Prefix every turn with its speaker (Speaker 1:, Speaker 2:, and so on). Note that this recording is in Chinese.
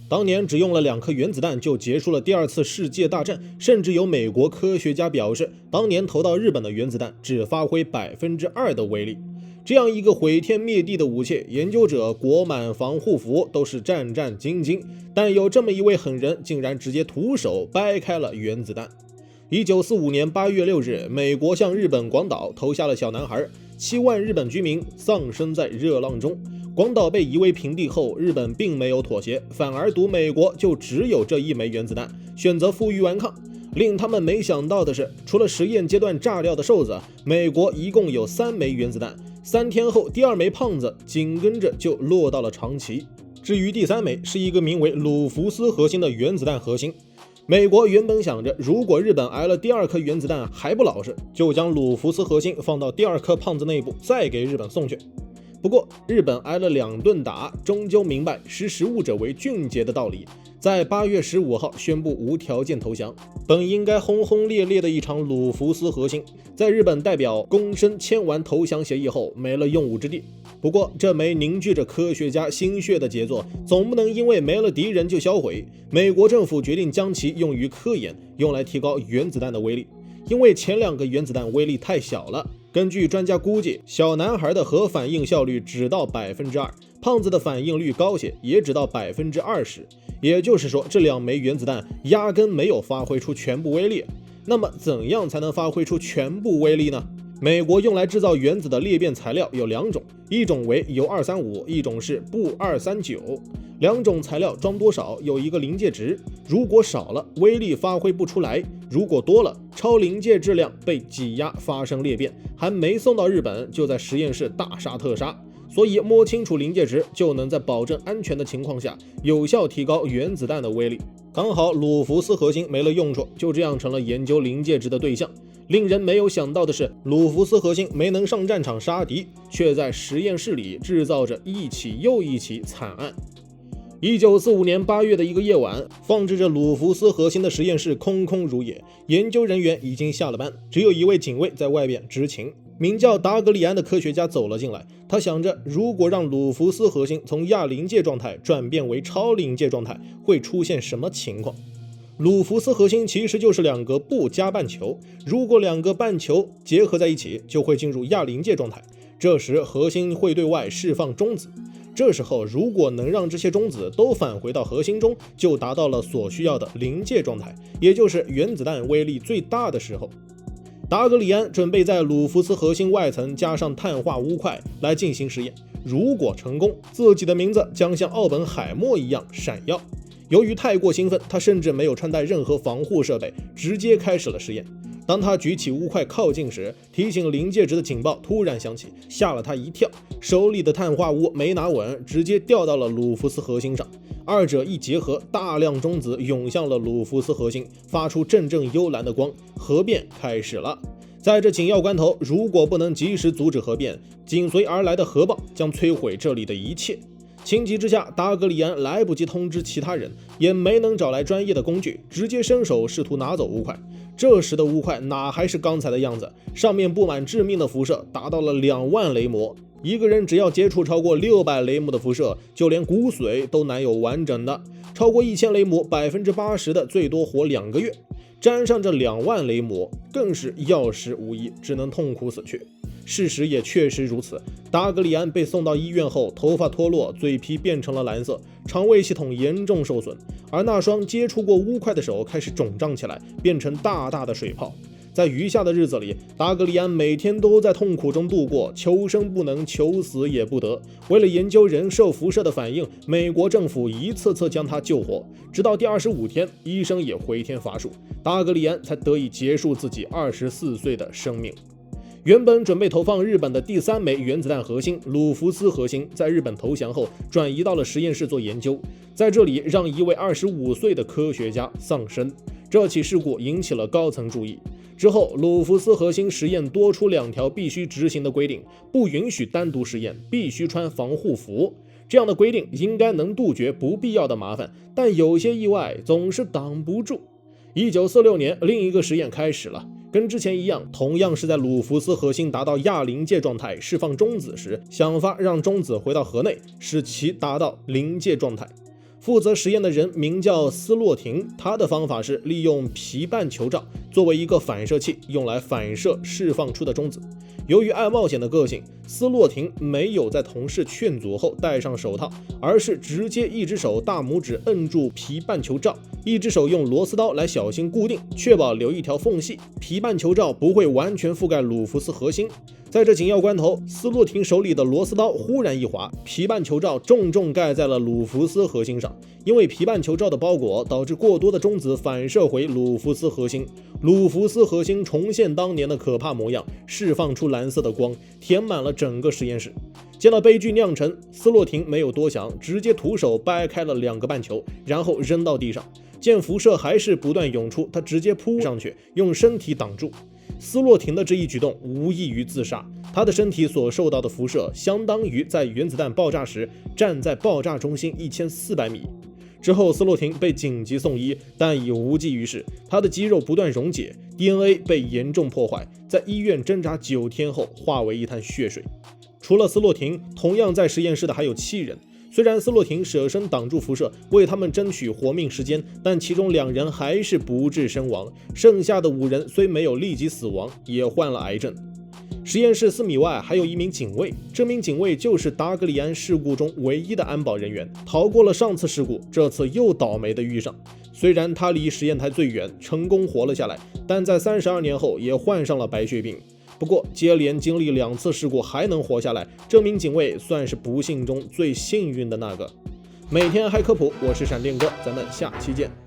Speaker 1: 当年只用了2颗原子弹就结束了第2次世界大战，甚至有美国科学家表示，当年投到日本的原子弹只发挥2%的威力。这样一个毁天灭地的武器，研究者裹满防护服，都是战战兢兢。但有这么一位狠人，竟然直接徒手掰开了原子弹。1945年8月6日，美国向日本广岛投下了小男孩，7万日本居民丧生在热浪中。广岛被夷为平地后，日本并没有妥协，反而赌美国就只有这1枚原子弹，选择负隅顽抗。令他们没想到的是，除了实验阶段炸掉的瘦子，美国一共有3枚原子弹。3天后，第2枚胖子紧跟着就落到了长崎。至于第3枚，是一个名为鲁福斯核心的原子弹核心。美国原本想着，如果日本挨了第2颗原子弹还不老实，就将鲁福斯核心放到第2颗胖子内部，再给日本送去。不过，日本挨了2顿打，终究明白识时务者为俊杰的道理，在8月15号宣布无条件投降。本应该轰轰烈烈的一场鲁福斯核心，在日本代表躬身签完投降协议后没了用武之地。不过，这枚凝聚着科学家心血的杰作，总不能因为没了敌人就销毁。美国政府决定将其用于科研，用来提高原子弹的威力。因为前2个原子弹威力太小了，根据专家估计，小男孩的核反应效率只到2%，胖子的反应率高些，也只到20%。也就是说，这2枚原子弹压根没有发挥出全部威力。那么，怎样才能发挥出全部威力呢？美国用来制造原子的裂变材料有2种，一种为铀235，一种是钚239。2种材料装多少有一个临界值，如果少了，威力发挥不出来；如果多了，超临界质量被挤压发生裂变，还没送到日本，就在实验室大杀特杀。所以摸清楚临界值，就能在保证安全的情况下，有效提高原子弹的威力。刚好鲁福斯核心没了用处，就这样成了研究临界值的对象。令人没有想到的是，鲁福斯核心没能上战场杀敌，却在实验室里制造着一起又一起惨案。1945年8月的一个夜晚，放置着鲁福斯核心的实验室空空如也，研究人员已经下了班，只有一位警卫在外边执勤。名叫达格里安的科学家走了进来，他想着，如果让鲁福斯核心从亚临界状态转变为超临界状态，会出现什么情况？鲁福斯核心其实就是2个钚加半球，如果2个半球结合在一起，就会进入亚临界状态，这时核心会对外释放中子。这时候，如果能让这些中子都返回到核心中，就达到了所需要的临界状态，也就是原子弹威力最大的时候。达格里安准备在鲁福斯核心外层加上碳化钨块来进行实验，如果成功，自己的名字将像奥本海默一样闪耀。由于太过兴奋，他甚至没有穿戴任何防护设备，直接开始了实验。当他举起钨块靠近时，提醒临界值的警报突然响起，吓了他一跳。手里的碳化钨没拿稳，直接掉到了鲁福斯核心上。2者一结合，大量中子涌向了鲁福斯核心，发出阵阵幽蓝的光，核变开始了。在这紧要关头，如果不能及时阻止核变，紧随而来的核爆将摧毁这里的一切。情急之下，达格里安来不及通知其他人，也没能找来专业的工具，直接伸手试图拿走钨块。这时的钨块哪还是刚才的样子，上面布满致命的辐射，达到了2万雷姆。一个人只要接触超过600雷姆的辐射，就连骨髓都难有完整的。超过1000雷姆，80%的最多活2个月。沾上这2万雷姆，更是要死无疑，只能痛苦死去。事实也确实如此，达格里安被送到医院后，头发脱落，嘴皮变成了蓝色，肠胃系统严重受损，而那双接触过钨块的手开始肿胀起来，变成大大的水泡。在余下的日子里，达格里安每天都在痛苦中度过，求生不能，求死也不得。为了研究人受辐射的反应，美国政府一次次将他救活，直到第25天，医生也回天乏术，达格里安才得以结束自己24岁的生命。原本准备投放日本的第3枚原子弹核心鲁福斯核心，在日本投降后转移到了实验室做研究，在这里让一位25岁的科学家丧生。这起事故引起了高层注意。之后，鲁福斯核心实验多出2条必须执行的规定，不允许单独实验，必须穿防护服。这样的规定应该能杜绝不必要的麻烦，但有些意外总是挡不住。1946年，另一个实验开始了。跟之前一样，同样是在鲁福斯核心达到亚临界状态释放中子时，想法让中子回到核内，使其达到临界状态。负责实验的人名叫斯洛廷，他的方法是利用皮瓣球罩作为一个反射器，用来反射释放出的中子。由于爱冒险的个性，斯洛廷没有在同事劝阻后戴上手套，而是直接一只手大拇指摁住皮瓣球罩，一只手用螺丝刀来小心固定，确保留一条缝隙，皮瓣球罩不会完全覆盖鲁弗斯核心。在这紧要关头，斯洛廷手里的螺丝刀忽然一滑，皮瓣球罩重重盖在了鲁弗斯核心上。因为皮瓣球罩的包裹，导致过多的中子反射回鲁弗斯核心，鲁弗斯核心重现当年的可怕模样，释放出蓝色的光，填满了整个实验室。见到悲剧酿成，斯洛廷没有多想，直接徒手掰开了2个半球，然后扔到地上。见辐射还是不断涌出，他直接扑上去，用身体挡住。斯洛廷的这一举动无异于自杀，他的身体所受到的辐射相当于在原子弹爆炸时站在爆炸中心1400米。之后，斯洛廷被紧急送医，但已无济于事，他的肌肉不断溶解， DNA 被严重破坏，在医院挣扎9天后化为一滩血水。除了斯洛廷，同样在实验室的还有7人。虽然斯洛廷舍身挡住辐射，为他们争取活命时间，但其中2人还是不治身亡，剩下的5人虽没有立即死亡，也患了癌症。实验室4米外还有一名警卫，这名警卫就是达格里安事故中唯一的安保人员，逃过了上次事故，这次又倒霉的遇上。虽然他离实验台最远，成功活了下来，但在32年后也患上了白血病。不过接连经历2次事故还能活下来，这名警卫算是不幸中最幸运的那个。每天嗨科普，我是闪电哥，咱们下期见。